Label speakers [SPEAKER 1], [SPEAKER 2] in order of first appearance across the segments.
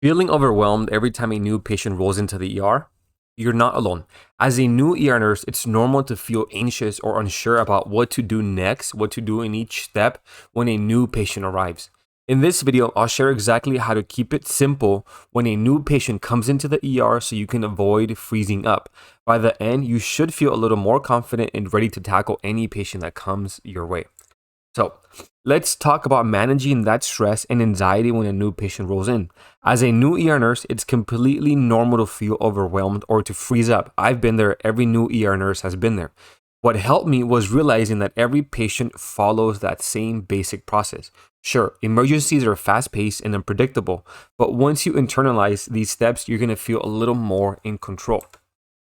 [SPEAKER 1] Feeling overwhelmed every time a new patient rolls into the ER? You're not alone. As a new ER nurse, it's normal to feel anxious or unsure about what to do next, what to do in each step when a new patient arrives. In this video, I'll share exactly how to keep it simple when a new patient comes into the ER so you can avoid freezing up. By the end, you should feel a little more confident and ready to tackle any patient that comes your way. So, let's talk about managing that stress and anxiety when a new patient rolls in. As a new ER nurse, it's completely normal to feel overwhelmed or to freeze up. I've been there, every new ER nurse has been there. What helped me was realizing that every patient follows that same basic process. Sure, emergencies are fast paced and unpredictable, but once you internalize these steps, you're going to feel a little more in control.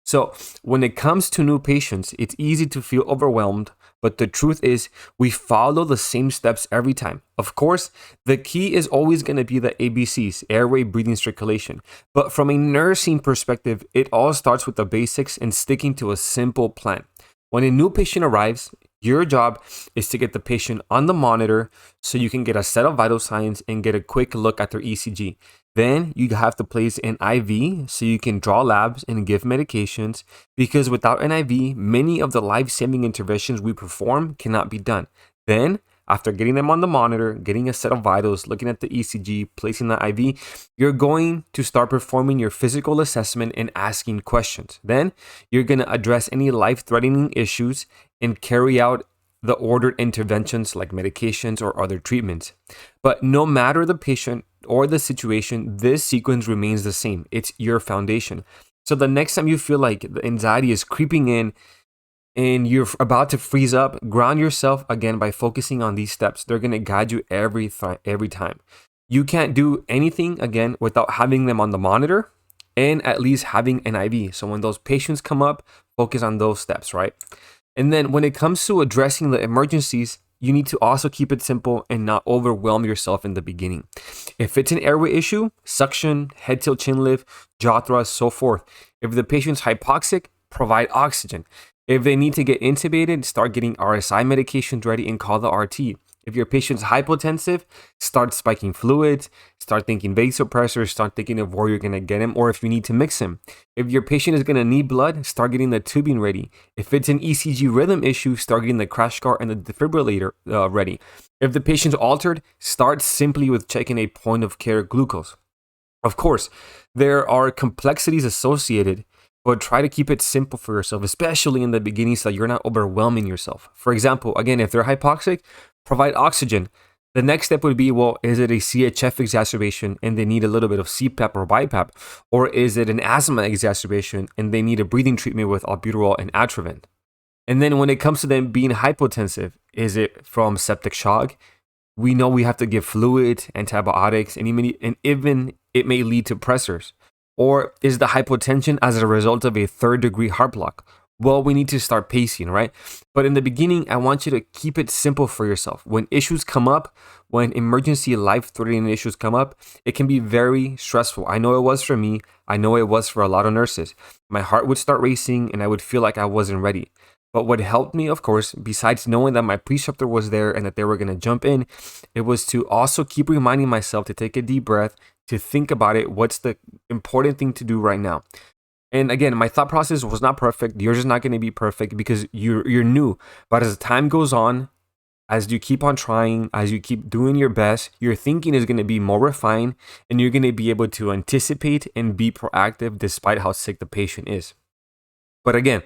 [SPEAKER 1] So, when it comes to new patients, it's easy to feel overwhelmed, but the truth is, we follow the same steps every time. Of course, the key is always going to be the ABCs, airway, breathing, circulation. But from a nursing perspective, it all starts with the basics and sticking to a simple plan. When a new patient arrives, your job is to get the patient on the monitor so you can get a set of vital signs and get a quick look at their ECG. Then you have to place an IV so you can draw labs and give medications, because without an IV, many of the life-saving interventions we perform cannot be done. Then, after getting them on the monitor, getting a set of vitals, looking at the ECG, placing the IV, you're going to start performing your physical assessment and asking questions. Then, you're going to address any life-threatening issues and carry out the ordered interventions like medications or other treatments. But no matter the patient or the situation, this sequence remains the same. It's your foundation. So the next time you feel like the anxiety is creeping in and you're about to freeze up, ground yourself again by focusing on these steps. They're going to guide you every time. You can't do anything again without having them on the monitor and at least having an IV. So when those patients come up, focus on those steps, right? And then when it comes to addressing the emergencies, you need to also keep it simple and not overwhelm yourself in the beginning. If it's an airway issue, suction, head tilt chin lift, jaw thrust, so forth. If the patient's hypoxic, provide oxygen. If they need to get intubated, start getting RSI medications ready and call the RT. If your patient's hypotensive, start spiking fluids, start thinking vasopressors, start thinking of where you're going to get him, or if you need to mix him. If your patient is going to need blood, start getting the tubing ready. If it's an ECG rhythm issue, start getting the crash cart and the defibrillator ready. If the patient's altered, start simply with checking a point of care glucose. Of course, there are complexities associated, but try to keep it simple for yourself, especially in the beginning so that you're not overwhelming yourself. For example, again, if they're hypoxic, provide oxygen. The next step would be, well, is it a CHF exacerbation and they need a little bit of CPAP or BiPAP? Or is it an asthma exacerbation and they need a breathing treatment with albuterol and Atrovent? And then when it comes to them being hypotensive, is it from septic shock? We know we have to give fluids, antibiotics, and even it may lead to pressors. Or is the hypotension as a result of a third-degree heart block? Well, we need to start pacing, right? But in the beginning, I want you to keep it simple for yourself. When issues come up, when emergency life-threatening issues come up, it can be very stressful. I know it was for me. I know it was for a lot of nurses. My heart would start racing and I would feel like I wasn't ready. But what helped me, of course, besides knowing that my preceptor was there and that they were going to jump in, it was to also keep reminding myself to take a deep breath, to think about it. What's the important thing to do right now? And again, my thought process was not perfect. Yours is not going to be perfect because you're new. But as time goes on, as you keep on trying, as you keep doing your best, your thinking is going to be more refined and you're going to be able to anticipate and be proactive despite how sick the patient is. But again,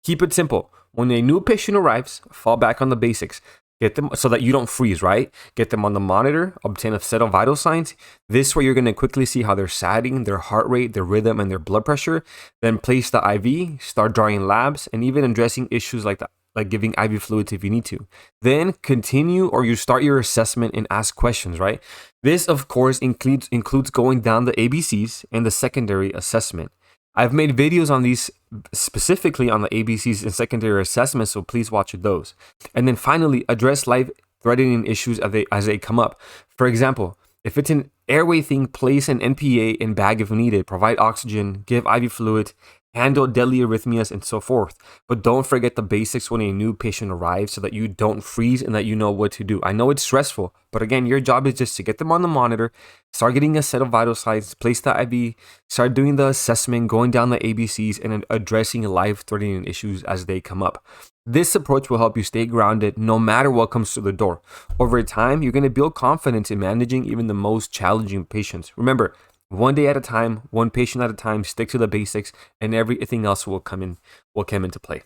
[SPEAKER 1] keep it simple. When a new patient arrives, fall back on the basics. Get them so that you don't freeze, right? Get them on the monitor, obtain a set of vital signs. This way you're going to quickly see how they're satting, their heart rate, their rhythm, and their blood pressure. Then place the IV, start drawing labs, and even addressing issues like that, like giving IV fluids if you need to. Then continue or you start your assessment and ask questions, right? This, of course, includes going down the ABCs and the secondary assessment. I've made videos on these specifically on the ABCs and secondary assessments, so please watch those. And then finally, address life-threatening issues as they come up. For example, if it's an airway thing, place an NPA in bag if needed, provide oxygen, give IV fluids, handle deadly arrhythmias, and so forth. But don't forget the basics when a new patient arrives so that you don't freeze and that you know what to do. I know it's stressful, but again, your job is just to get them on the monitor, start getting a set of vital signs, place the IV, start doing the assessment, going down the ABCs, and addressing life-threatening issues as they come up. This approach will help you stay grounded no matter what comes through the door. Over time, you're going to build confidence in managing even the most challenging patients. Remember, one day at a time, one patient at a time, stick to the basics, and everything else will come into play.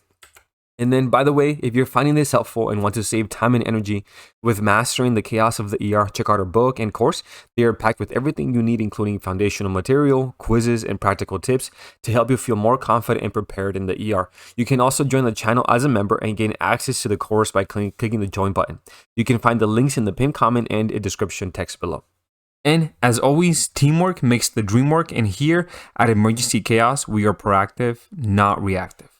[SPEAKER 1] And then, by the way, if you're finding this helpful and want to save time and energy with mastering the chaos of the ER, check out our book and course. They are packed with everything you need, including foundational material, quizzes, and practical tips to help you feel more confident and prepared in the ER. You can also join the channel as a member and gain access to the course by clicking the join button. You can find the links in the pinned comment and a description text below. And as always, teamwork makes the dream work. And here at Emergency Chaos, we are proactive, not reactive.